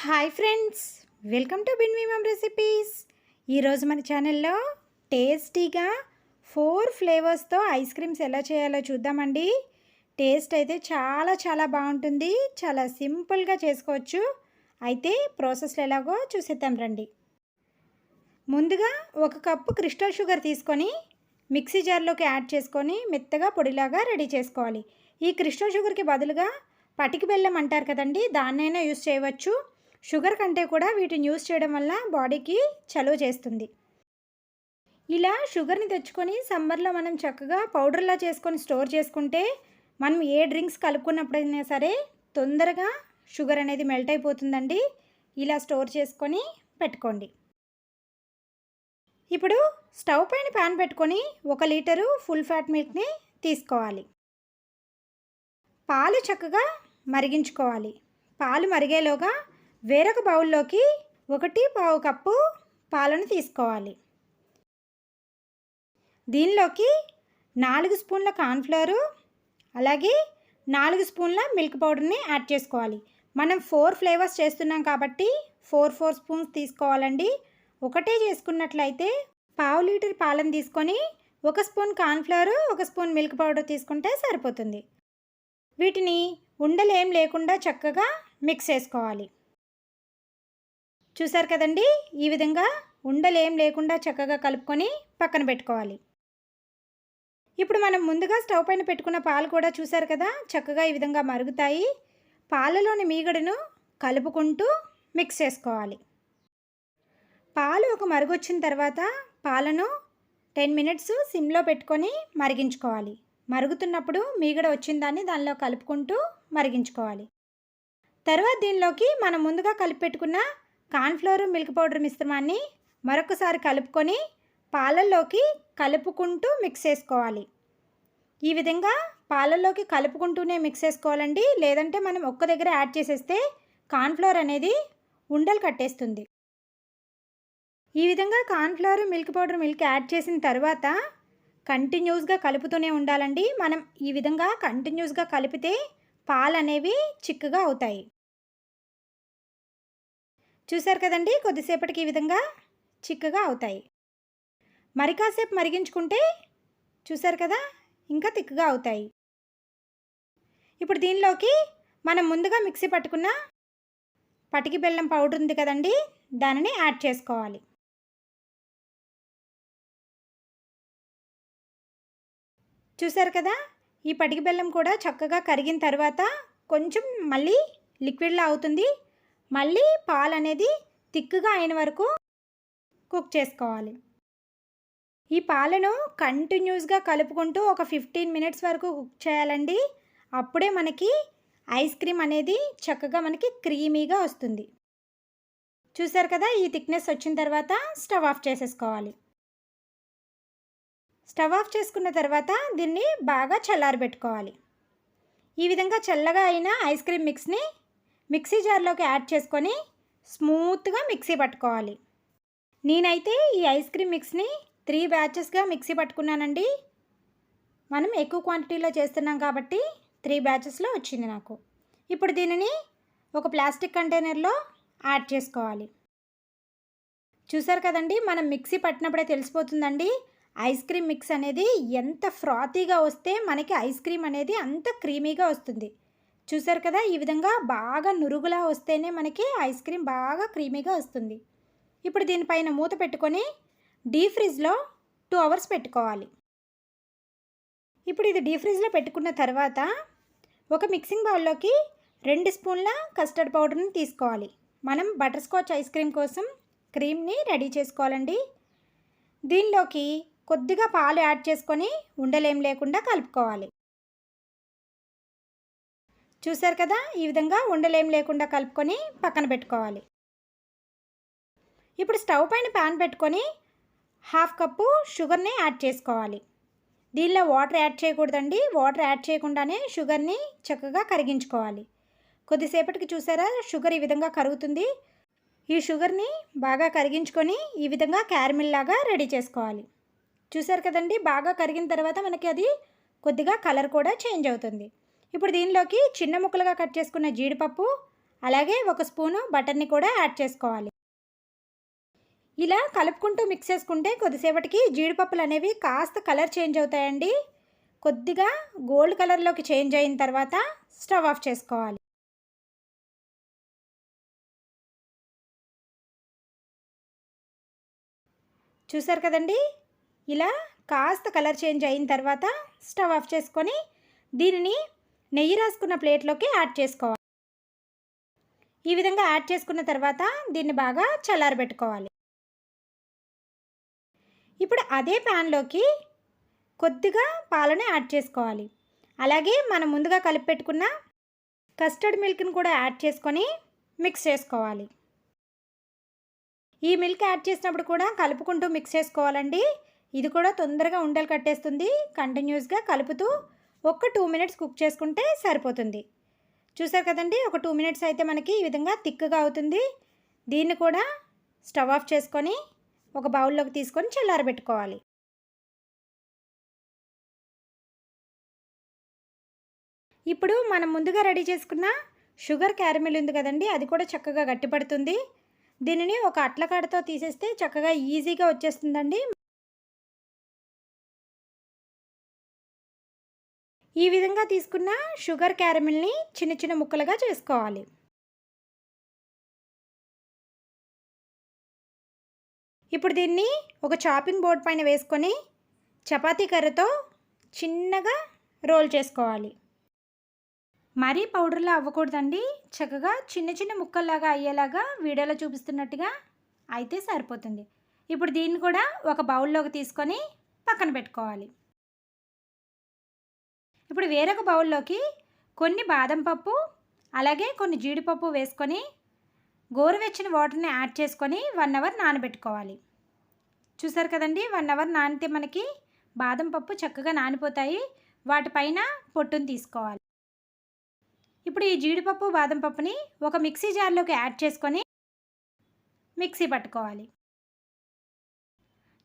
Hi friends, welcome to బిన్వి mom recipes. ఈరోజు మన ఛానల్లో టేస్టీగా 4 ఫ్లేవర్స్తో ఐస్ క్రీమ్స్ ఎలా చేయాలో చూద్దామండి. టేస్ట్ అయితే చాలా బాగుంటుంది. చాలా సింపుల్గా చేసుకోవచ్చు. అయితే ప్రాసెస్లో ఎలాగో చూసేద్దాం రండి. ముందుగా 1 కప్పు క్రిస్టల్ షుగర్ తీసుకొని మిక్సీ జార్లోకి యాడ్ చేసుకొని మెత్తగా పొడిలాగా రెడీ చేసుకోవాలి. ఈ క్రిస్టల్ షుగర్కి బదులుగా పటికి బెల్లం అంటారు కదండి, దాన్నైనా యూస్ చేయవచ్చు. షుగర్ కంటే కూడా వీటిని యూస్ చేయడం వల్ల బాడీకి చలువ చేస్తుంది. ఇలా షుగర్ని తెచ్చుకొని సమ్మర్లో మనం చక్కగా పౌడర్లా చేసుకొని స్టోర్ చేసుకుంటే మనం ఏ డ్రింక్స్ కలుపుకున్నప్పుడైనా సరే తొందరగా షుగర్ అనేది మెల్ట్ అయిపోతుందండి. ఇలా స్టోర్ చేసుకొని పెట్టుకోండి. ఇప్పుడు స్టవ్ పైన ప్యాన్ పెట్టుకొని 1 లీటరు ఫుల్ ఫ్యాట్ మిల్క్ని తీసుకోవాలి. పాలు చక్కగా మరిగించుకోవాలి. పాలు మరిగేలోగా వేరొక బౌల్లోకి 1.5 కప్పు పాలను తీసుకోవాలి. దీనిలోకి 4 స్పూన్ల కార్న్ఫ్లవరు అలాగే 4 స్పూన్ల మిల్క్ పౌడర్ని యాడ్ చేసుకోవాలి. మనం 4 ఫ్లేవర్స్ చేస్తున్నాం కాబట్టి 4 స్పూన్స్ తీసుకోవాలండి. ఒకటే చేసుకున్నట్లయితే 1/2 లీటర్ పాలను తీసుకొని 1 spoon cornflour 1 spoon milk powder తీసుకుంటే సరిపోతుంది. వీటిని ఉండలేం లేకుండా చక్కగా మిక్స్ చేసుకోవాలి. చూసారు కదండి, ఈ విధంగా ఉండలేం లేకుండా చక్కగా కలుపుకొని పక్కన పెట్టుకోవాలి. ఇప్పుడు మనం ముందుగా స్టవ్ పైన పెట్టుకున్న పాలు కూడా చూసారు కదా, చక్కగా ఈ విధంగా మరుగుతాయి. పాలలోని మీగడను కలుపుకుంటూ మిక్స్ చేసుకోవాలి. పాలు ఒక మరుగొచ్చిన తర్వాత పాలను 10 మినిట్స్ సిమ్లో పెట్టుకొని మరిగించుకోవాలి. మరుగుతున్నప్పుడు మీగడ వచ్చిన దాన్ని దానిలో కలుపుకుంటూ మరిగించుకోవాలి. తర్వాత దీనిలోకి మనం ముందుగా కలిపి పెట్టుకున్న కార్న్ఫ్లవర్ మిల్క్ పౌడర్ మిశ్రమాన్ని మరొకసారి కలుపుకొని పాలల్లోకి కలుపుకుంటూ మిక్స్ చేసుకోవాలి. ఈ విధంగా పాలల్లోకి కలుపుకుంటూనే మిక్స్ చేసుకోవాలండి. లేదంటే మనం ఒక్క దగ్గర యాడ్ చేసేస్తే కార్న్ఫ్లవర్ అనేది ఉండలు కట్టేస్తుంది. ఈ విధంగా cornflour milk powder milk add చేసిన తర్వాత కంటిన్యూస్గా కలుపుతూనే ఉండాలండి. మనం ఈ విధంగా కంటిన్యూస్గా కలిపితే పాలు అనేవి చిక్కగా అవుతాయి. చూసారు కదండి, కొద్దిసేపటికి ఈ విధంగా చిక్కగా అవుతాయి. మరి కాసేపు మరిగించుకుంటే చూసారు కదా, ఇంకా తిక్కగా అవుతాయి. ఇప్పుడు దీనిలోకి మనం ముందుగా మిక్సీ పట్టుకున్న పటికి బెల్లం పౌడర్ ఉంది కదండి, దానిని యాడ్ చేసుకోవాలి. చూసారు కదా, ఈ పటికి బెల్లం కూడా చక్కగా కరిగిన తర్వాత కొంచెం మళ్ళీ లిక్విడ్లా అవుతుంది. మళ్ళీ పాలు అనేది తిక్కుగా అయిన వరకు కుక్ చేసుకోవాలి. ఈ పాలను కంటిన్యూస్గా కలుపుకుంటూ ఒక 15 మినిట్స్ వరకు కుక్ చేయాలండి. అప్పుడే మనకి ఐస్ క్రీమ్ అనేది చక్కగా మనకి క్రీమీగా వస్తుంది. చూసారు కదా, ఈ థిక్నెస్ వచ్చిన తర్వాత స్టవ్ ఆఫ్ చేసేసుకోవాలి. స్టవ్ ఆఫ్ చేసుకున్న తర్వాత దీన్ని బాగా చల్లారబెట్టుకోవాలి. ఈ విధంగా చల్లగా అయిన ఐస్ క్రీమ్ మిక్స్ని మిక్సీ జార్లోకి యాడ్ చేసుకొని స్మూత్గా మిక్సీ పట్టుకోవాలి. నేనైతే ఈ ఐస్ క్రీమ్ మిక్స్ని 3 బ్యాచెస్గా మిక్సీ పట్టుకున్నానండి. మనం ఎక్కువ క్వాంటిటీలో చేస్తున్నాం కాబట్టి 3 బ్యాచెస్లో వచ్చింది నాకు. ఇప్పుడు దీనిని ఒక ప్లాస్టిక్ కంటైనర్లో యాడ్ చేసుకోవాలి. చూసారు కదండి, మనం మిక్సీ పట్టినప్పుడే తెలిసిపోతుందండి ఐస్ క్రీమ్ మిక్స్ అనేది ఎంత ఫ్రాతీగా వస్తే మనకి ఐస్ క్రీమ్ అనేది అంత క్రీమీగా వస్తుంది. చూసారు కదా, ఈ విధంగా బాగా నురుగులా వస్తేనే మనకి ఐస్ క్రీమ్ బాగా క్రీమీగా వస్తుంది. ఇప్పుడు దీనిపైన మూత పెట్టుకొని డీప్ ఫ్రిడ్జ్లో 2 అవర్స్ పెట్టుకోవాలి. ఇప్పుడు ఇది డీప్ ఫ్రిడ్జ్లో పెట్టుకున్న తర్వాత ఒక మిక్సింగ్ బౌల్లోకి 2 స్పూన్ల కస్టర్డ్ పౌడర్ని తీసుకోవాలి. మనం బటర్ స్కాచ్ ఐస్ క్రీమ్ కోసం క్రీమ్ని రెడీ చేసుకోవాలండి. దీనిలోకి కొద్దిగా పాలు యాడ్ చేసుకొని ఉండలేం లేకుండా కలుపుకోవాలి. చూసారు కదా, ఈ విధంగా ఉండలేం లేకుండా కలుపుకొని పక్కన పెట్టుకోవాలి. ఇప్పుడు స్టవ్ పైన ప్యాన్ పెట్టుకొని 1/2 కప్పు షుగర్ని యాడ్ చేసుకోవాలి. దీనిలో వాటర్ యాడ్ చేయకూడదండి. వాటర్ యాడ్ చేయకుండానే షుగర్ని చక్కగా కరిగించుకోవాలి. కొద్దిసేపటికి చూసారా, షుగర్ ఈ విధంగా కరుగుతుంది. ఈ షుగర్ని బాగా కరిగించుకొని ఈ విధంగా క్యారమిల్ లాగా రెడీ చేసుకోవాలి. చూసారు కదండి, బాగా కరిగిన తర్వాత మనకి అది కొద్దిగా కలర్ కూడా చేంజ్ అవుతుంది. ఇప్పుడు దీనిలోకి చిన్న ముక్కలుగా కట్ చేసుకున్న జీడిపప్పు అలాగే 1 స్పూను బటర్ని కూడా యాడ్ చేసుకోవాలి. ఇలా కలుపుకుంటూ మిక్స్ చేసుకుంటే కొద్దిసేపటికి జీడిపప్పులు అనేవి కాస్త కలర్ చేంజ్ అవుతాయండి. కొద్దిగా గోల్డ్ కలర్లోకి చేంజ్ అయిన తర్వాత స్టవ్ ఆఫ్ చేసుకోవాలి. చూసారు కదండి, ఇలా కాస్త కలర్ చేంజ్ అయిన తర్వాత స్టవ్ ఆఫ్ చేసుకొని దీనిని నెయ్యి రాసుకున్న ప్లేట్లోకి యాడ్ చేసుకోవాలి. ఈ విధంగా యాడ్ చేసుకున్న తర్వాత దీన్ని బాగా చల్లారబెట్టుకోవాలి. ఇప్పుడు అదే ప్యాన్లోకి కొద్దిగా పాలను యాడ్ చేసుకోవాలి. అలాగే మనం ముందుగా కలిపి పెట్టుకున్న కస్టర్డ్ మిల్క్ని కూడా యాడ్ చేసుకొని మిక్స్ చేసుకోవాలి. ఈ మిల్క్ యాడ్ చేసినప్పుడు కూడా కలుపుకుంటూ మిక్స్ చేసుకోవాలండి. ఇది కూడా తొందరగా ఉండలు కట్టేస్తుంది. కంటిన్యూస్గా కలుపుతూ ఒక 2 మినిట్స్ కుక్ చేసుకుంటే సరిపోతుంది. చూసారు కదండి, ఒక 2 మినిట్స్ అయితే మనకి ఈ విధంగా థిక్గా అవుతుంది. దీన్ని కూడా స్టవ్ ఆఫ్ చేసుకొని ఒక బౌల్లోకి తీసుకొని చల్లారబెట్టుకోవాలి. ఇప్పుడు మనం ముందుగా రెడీ చేసుకున్న షుగర్ క్యారమిల్ ఉంది కదండి, అది కూడా చక్కగా గట్టిపడుతుంది. దీనిని ఒక అట్లకాడతో తీసేస్తే చక్కగా ఈజీగా వచ్చేస్తుందండి. ఈ విధంగా తీసుకున్న షుగర్ క్యారమిల్ని చిన్న చిన్న ముక్కలుగా చేసుకోవాలి. ఇప్పుడు దీన్ని ఒక చాపింగ్ బోర్డ్ పైన వేసుకొని చపాతీ కర్రతో చిన్నగా రోల్ చేసుకోవాలి. మరీ పౌడర్లా అవ్వకూడదండి, చక్కగా చిన్న చిన్న ముక్కల్లాగా అయ్యేలాగా వీడియోలో చూపిస్తున్నట్టుగా అయితే సరిపోతుంది. ఇప్పుడు దీన్ని కూడా ఒక బౌల్లోకి తీసుకొని పక్కన పెట్టుకోవాలి. ఇప్పుడు వేరొక బౌల్లోకి కొన్ని బాదం పప్పు అలాగే కొన్ని జీడిపప్పు వేసుకొని గోరువెచ్చని వాటర్ని యాడ్ చేసుకొని 1 అవర్ నానబెట్టుకోవాలి. చూసారు కదండి, 1 అవర్ నానితే మనకి బాదం పప్పు చక్కగా నానిపోతాయి. వాటిపైన పొట్టును తీసుకోవాలి. ఇప్పుడు ఈ జీడిపప్పు బాదం పప్పుని ఒక మిక్సీ జార్లోకి యాడ్ చేసుకొని మిక్సీ పట్టుకోవాలి.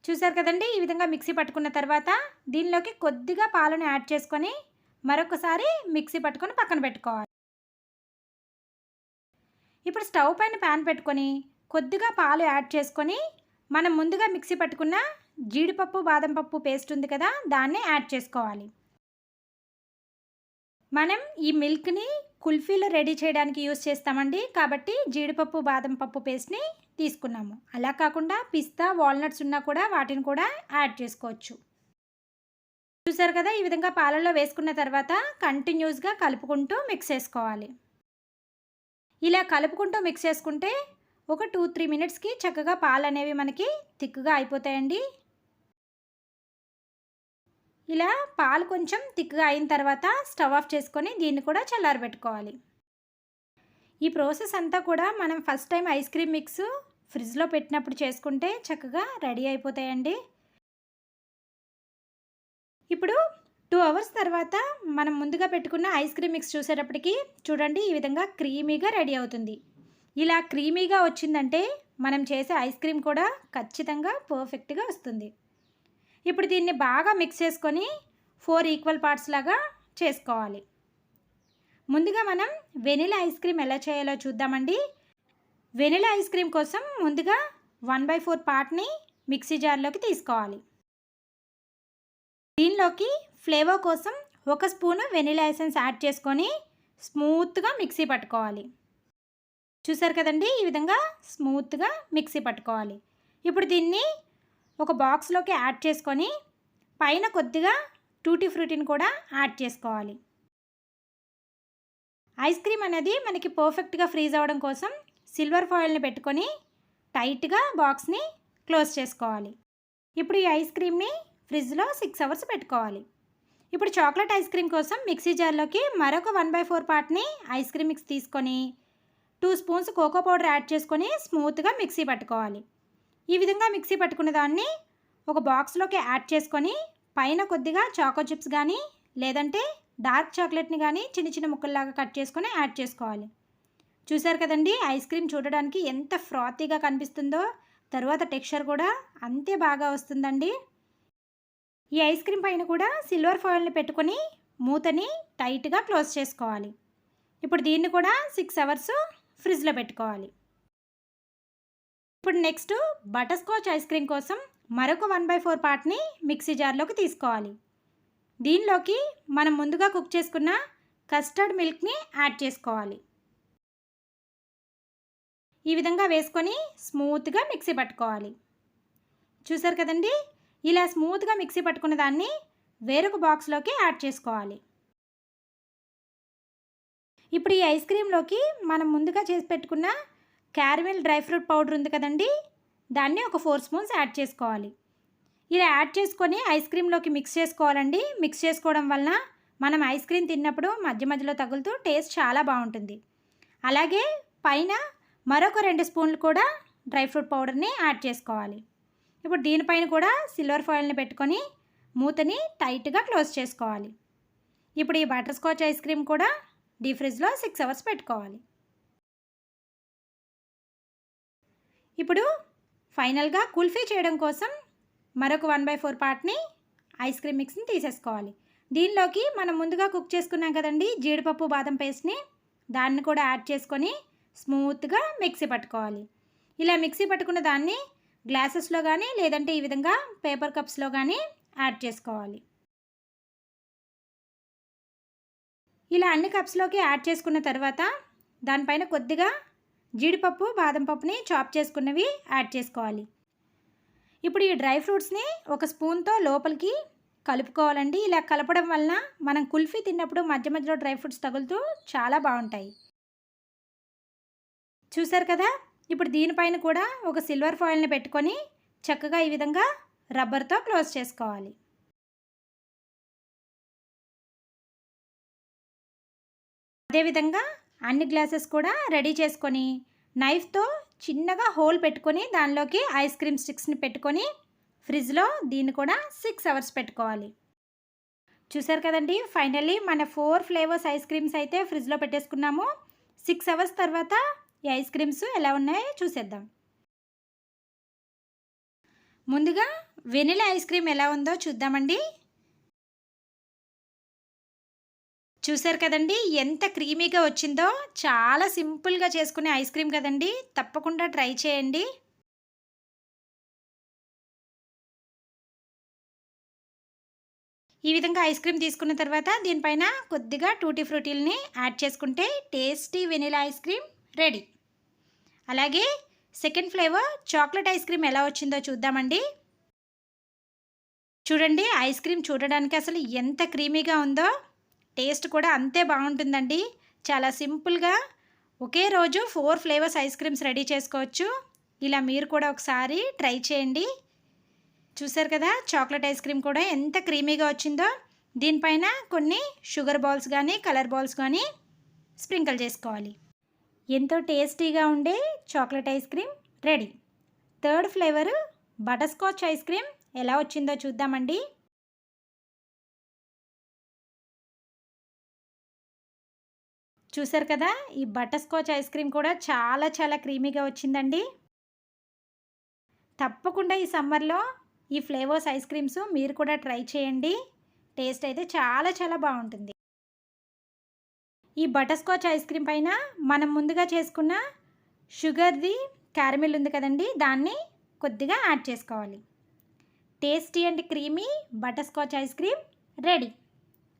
చూసారు కదండి, ఈ విధంగా మిక్సీ పట్టుకున్న తర్వాత దీనిలోకి కొద్దిగా పాలను యాడ్ చేసుకొని మరొకసారి మిక్సీ పట్టుకొని పక్కన పెట్టుకోవాలి. ఇప్పుడు స్టవ్ పైన ప్యాన్ పెట్టుకొని కొద్దిగా పాలు యాడ్ చేసుకొని మనం ముందుగా మిక్సీ పట్టుకున్న జీడిపప్పు బాదం పప్పు పేస్ట్ ఉంది కదా, దాన్ని యాడ్ చేసుకోవాలి. మనం ఈ మిల్క్ని కుల్ఫీలో రెడీ చేయడానికి యూస్ చేస్తామండి, కాబట్టి జీడిపప్పు బాదం పప్పు పేస్ట్ని తీసుకున్నాము. అలా కాకుండా పిస్తా వాల్నట్స్ ఉన్నా కూడా వాటిని కూడా యాడ్ చేసుకోవచ్చు. చూసారు కదా, ఈ విధంగా పాలల్లో వేసుకున్న తర్వాత కంటిన్యూస్గా కలుపుకుంటూ మిక్స్ చేసుకోవాలి. ఇలా కలుపుకుంటూ మిక్స్ చేసుకుంటే ఒక 2-3 మినిట్స్కి చక్కగా పాలు అనేవి మనకి థిక్గా అయిపోతాయండి. ఇలా పాలు కొంచెం థిక్గా అయిన తర్వాత స్టవ్ ఆఫ్ చేసుకొని దీన్ని కూడా చల్లారబెట్టుకోవాలి. ఈ ప్రాసెస్ అంతా కూడా మనం first time ice cream mix ఫ్రిడ్జ్లో పెట్టినప్పుడు చేసుకుంటే చక్కగా రెడీ అయిపోతాయండి. ఇప్పుడు 2 అవర్స్ తర్వాత మనం ముందుగా పెట్టుకున్న ఐస్ క్రీమ్ మిక్స్ చూసేటప్పటికి చూడండి, ఈ విధంగా క్రీమీగా రెడీ అవుతుంది. ఇలా క్రీమీగా వచ్చిందంటే మనం చేసే ఐస్ క్రీమ్ కూడా ఖచ్చితంగా పర్ఫెక్ట్గా వస్తుంది. ఇప్పుడు దీన్ని బాగా మిక్స్ చేసుకొని 4 ఈక్వల్ పార్ట్స్ లాగా చేసుకోవాలి. ముందుగా మనం వెనిలా ఐస్ క్రీమ్ ఎలా చేయాలో చూద్దామండి. వెనిలా ఐస్ క్రీమ్ కోసం ముందుగా 1/4 పార్ట్ని మిక్సీ జార్లోకి తీసుకోవాలి. దీనిలోకి ఫ్లేవర్ కోసం 1 స్పూను వెనిలా ఎసెన్స్ యాడ్ చేసుకొని స్మూత్గా మిక్సీ పట్టుకోవాలి. చూసారు కదండి, ఈ విధంగా స్మూత్గా మిక్సీ పట్టుకోవాలి. ఇప్పుడు దీన్ని ఒక బాక్స్లోకి యాడ్ చేసుకొని పైన కొద్దిగా టూటీ ఫ్రూటీని కూడా యాడ్ చేసుకోవాలి. ఐస్ క్రీమ్ అనేది మనకి పర్ఫెక్ట్గా ఫ్రీజ్ అవ్వడం కోసం సిల్వర్ ఫాయిల్ని పెట్టుకొని టైట్గా బాక్స్ని క్లోజ్ చేసుకోవాలి. ఇప్పుడు ఈ ఐస్ క్రీమ్ని ఫ్రిడ్జ్లో 6 అవర్స్ పెట్టుకోవాలి. ఇప్పుడు చాక్లెట్ ఐస్ క్రీమ్ కోసం మిక్సీ జార్లోకి మరొక 1/4 పార్ట్ని ఐస్ క్రీమ్ మిక్స్ తీసుకొని 2 స్పూన్స్ కోకో పౌడర్ యాడ్ చేసుకొని స్మూత్గా మిక్సీ పట్టుకోవాలి. ఈ విధంగా మిక్సీ పట్టుకున్న దాన్ని ఒక బాక్స్లోకి యాడ్ చేసుకొని పైన కొద్దిగా చాకో చిప్స్ కానీ లేదంటే డార్క్ చాక్లెట్ని కానీ చిన్న చిన్న ముక్కల్లాగా కట్ చేసుకొని యాడ్ చేసుకోవాలి. చూసారు కదండి, ఐస్ క్రీమ్ చూడడానికి ఎంత ఫ్రాతీగా కనిపిస్తుందో, తర్వాత టెక్స్చర్ కూడా అంతే బాగా వస్తుందండి. ఈ ఐస్ క్రీమ్ పైన కూడా సిల్వర్ ఫాయిల్ని పెట్టుకొని మూతని టైట్గా క్లోజ్ చేసుకోవాలి. ఇప్పుడు దీన్ని కూడా 6 అవర్స్ ఫ్రిడ్జ్లో పెట్టుకోవాలి. ఇప్పుడు next butter scotch ice cream కోసం మరొక 1/4 పార్ట్ని మిక్సీ జార్లోకి తీసుకోవాలి. దీనిలోకి మనం ముందుగా కుక్ చేసుకున్న కస్టర్డ్ మిల్క్ని యాడ్ చేసుకోవాలి. ఈ విధంగా వేసుకొని స్మూత్గా మిక్సీ పట్టుకోవాలి. చూసారు కదండి, ఇలా స్మూత్గా మిక్సీ పట్టుకున్న దాన్ని వేరొక బాక్స్లోకి యాడ్ చేసుకోవాలి. ఇప్పుడు ఈ ఐస్ క్రీమ్లోకి మనం ముందుగా చేసి పెట్టుకున్న క్యారమెల్ డ్రై ఫ్రూట్ పౌడర్ ఉంది కదండి, దాన్ని ఒక 4 స్పూన్స్ యాడ్ చేసుకోవాలి. ఇలా యాడ్ చేసుకొని ఐస్ క్రీమ్లోకి మిక్స్ చేసుకోవాలండి. మిక్స్ చేసుకోవడం వలన మనం ఐస్ క్రీమ్ తిన్నప్పుడు మధ్య మధ్యలో తగులుతూ టేస్ట్ చాలా బాగుంటుంది. అలాగే పైన మరొక 2 స్పూన్లు కూడా డ్రై ఫ్రూట్ పౌడర్ని యాడ్ చేసుకోవాలి. ఇప్పుడు దీనిపైన కూడా సిల్వర్ ఫాయిల్ని పెట్టుకొని మూతని టైట్గా క్లోజ్ చేసుకోవాలి. ఇప్పుడు ఈ బటర్ స్కాచ్ ఐస్ క్రీమ్ కూడా డీప్ ఫ్రిడ్జ్లో 6 అవర్స్ పెట్టుకోవాలి. ఇప్పుడు ఫైనల్గా కుల్ఫీ చేయడం కోసం మరొక 1/4 పార్ట్ని ఐస్ క్రీమ్ మిక్స్ని తీసేసుకోవాలి. దీనిలోకి మనం ముందుగా కుక్ చేసుకున్నాం కదండి జీడిపప్పు బాదం పేస్ట్ని, దాన్ని కూడా యాడ్ చేసుకొని స్మూత్గా మిక్సీ పట్టుకోవాలి. ఇలా మిక్సీ పట్టుకున్న దాన్ని గ్లాసెస్లో కానీ లేదంటే ఈ విధంగా పేపర్ కప్స్లో కానీ యాడ్ చేసుకోవాలి. ఇలా అన్ని కప్స్లోకి యాడ్ చేసుకున్న తర్వాత దానిపైన కొద్దిగా జీడిపప్పు బాదం పప్పుని చాప్ చేసుకున్నవి యాడ్ చేసుకోవాలి. ఇప్పుడు ఈ డ్రై ఫ్రూట్స్ని ఒక స్పూన్తో లోపలికి కలుపుకోవాలండి. ఇలా కలపడం వలన మనం కుల్ఫీ తిన్నప్పుడు మధ్య మధ్యలో డ్రై ఫ్రూట్స్ తగులుతూ చాలా బాగుంటాయి. చూసారు కదా, ఇప్పుడు దీనిపైన కూడా ఒక సిల్వర్ ఫాయిల్ని పెట్టుకొని చక్కగా ఈ విధంగా రబ్బర్తో క్లోజ్ చేసుకోవాలి. అదేవిధంగా అన్ని గ్లాసెస్ కూడా రెడీ చేసుకొని నైఫ్తో చిన్నగా హోల్ పెట్టుకొని దానిలోకి ఐస్ క్రీమ్ స్టిక్స్ని పెట్టుకొని ఫ్రిడ్జ్లో దీన్ని కూడా 6 అవర్స్ పెట్టుకోవాలి. చూసారు కదండి, ఫైనల్లీ మన 4 ఫ్లేవర్స్ ఐస్ క్రీమ్స్ అయితే ఫ్రిడ్జ్లో పెట్టేసుకున్నాము. 6 అవర్స్ తర్వాత ఈ ఐస్ క్రీమ్స్ ఎలా ఉన్నాయో చూసేద్దాం. ముందుగా వెనిలా ఐస్ క్రీమ్ ఎలా ఉందో చూద్దామండి. చూసారు కదండి ఎంత క్రీమీగా వచ్చిందో. చాలా సింపుల్గా చేసుకునే ఐస్ క్రీమ్ కదండి, తప్పకుండా ట్రై చేయండి. ఈ విధంగా ఐస్ క్రీమ్ తీసుకున్న తర్వాత దీనిపైన కొద్దిగా టూటీ ఫ్రూటీల్ని యాడ్ చేసుకుంటే tasty vanilla ice cream ready. అలాగే second flavour chocolate ice cream ఎలా వచ్చిందో చూద్దామండి. చూడండి, ఐస్ క్రీమ్ చూడడానికి అసలు ఎంత క్రీమీగా ఉందో, టేస్ట్ కూడా అంతే బాగుంటుందండి. చాలా సింపుల్గా ఒకే రోజు 4 ఫ్లేవర్స్ ఐస్ క్రీమ్స్ రెడీ చేసుకోవచ్చు. ఇలా మీరు కూడా ఒకసారి ట్రై చేయండి. చూసారు కదా, చాక్లెట్ ఐస్ క్రీమ్ కూడా ఎంత క్రీమీగా వచ్చిందో. దీనిపైన కొన్ని షుగర్ బాల్స్ కానీ కలర్ బాల్స్ కానీ స్ప్రింకిల్ చేసుకోవాలి. ఎంతో టేస్టీగా ఉండే chocolate ice cream ready. Third flavour butter scotch ice cream ఎలా వచ్చిందో చూద్దామండి. చూసారు కదా, ఈ బటర్ స్కాచ్ ఐస్ క్రీమ్ కూడా చాలా క్రీమీగా వచ్చిందండి. తప్పకుండా ఈ సమ్మర్లో ఈ ఫ్లేవర్స్ ఐస్ క్రీమ్స్ మీరు కూడా ట్రై చేయండి. టేస్ట్ అయితే చాలా బాగుంటుంది. ఈ బటర్ స్కాచ్ ఐస్ క్రీమ్ పైన మనం ముందుగా చేసుకున్న షుగర్ది క్యారమెల్ ఉంది కదండి, దాన్ని కొద్దిగా యాడ్ చేసుకోవాలి. Tasty and creamy butter scotch ice cream ready.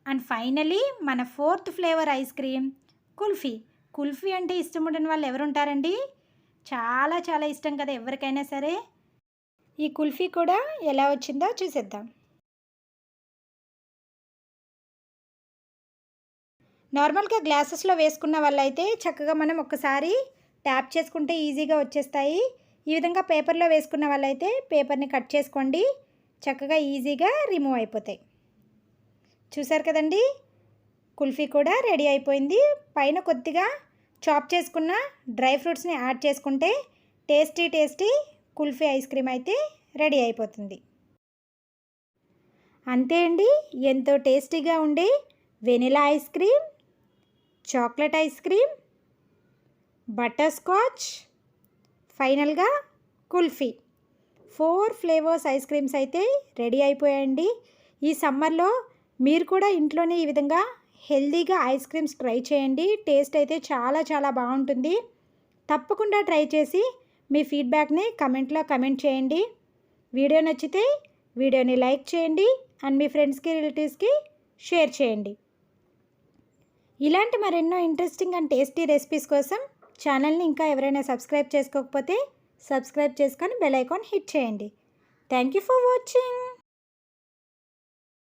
And finally మన 4th flavour ice cream kulfi. Kulfi అంటే ఇష్టం ఉండని వాళ్ళు ఎవరుంటారండి? చాలా ఇష్టం కదా ఎవరికైనా సరే. ఈ కుల్ఫీ కూడా ఎలా వచ్చిందో చూసేద్దాం. నార్మల్గా గ్లాసెస్లో వేసుకున్న వాళ్ళైతే చక్కగా మనం ఒక్కసారి ట్యాప్ చేసుకుంటే ఈజీగా వచ్చేస్తాయి. ఈ విధంగా పేపర్లో వేసుకున్న వాళ్ళైతే పేపర్ని కట్ చేసుకోండి, చక్కగా ఈజీగా రిమూవ్ అయిపోతాయి. చూసారు కదండి, కుల్ఫీ కూడా రెడీ అయిపోయింది. పైన కొద్దిగా చాప్ చేసుకున్న డ్రై ఫ్రూట్స్ని యాడ్ చేసుకుంటే టేస్టీ కుల్ఫీ ఐస్ క్రీమ్ అయితే రెడీ అయిపోతుంది. అంతే అండి, ఎంతో టేస్టీగా ఉండే vanilla ice cream, chocolate ice cream, butter scotch, ఫైనల్గా కుల్ఫీ 4 ఫ్లేవర్స్ ఐస్ క్రీమ్స్ అయితే రెడీ అయిపోయాయండి. ఈ సమ్మర్లో మీరు కూడా ఇంట్లోనే ఈ విధంగా హెల్తీగా ఐస్ క్రీమ్స్ ట్రై చేయండి. టేస్ట్ అయితే చాలా బాగుంటుంది. తప్పకుండా ట్రై చేసి మీ ఫీడ్బ్యాక్ని కమెంట్లో కమెంట్ చేయండి. వీడియో నచ్చితే వీడియోని లైక్ చేయండి అండ్ మీ ఫ్రెండ్స్కి రిలేటివ్స్కి షేర్ చేయండి. ఇలాంటి మరెన్నో ఇంట్రెస్టింగ్ అండ్ టేస్టీ రెసిపీస్ కోసం ఛానల్ని ఇంకా ఎవరైనా సబ్స్క్రైబ్ చేసుకోకపోతే సబ్స్క్రైబ్ చేసుకొని బెల్ ఐకాన్ హిట్ చేయండి. Thank you for watching.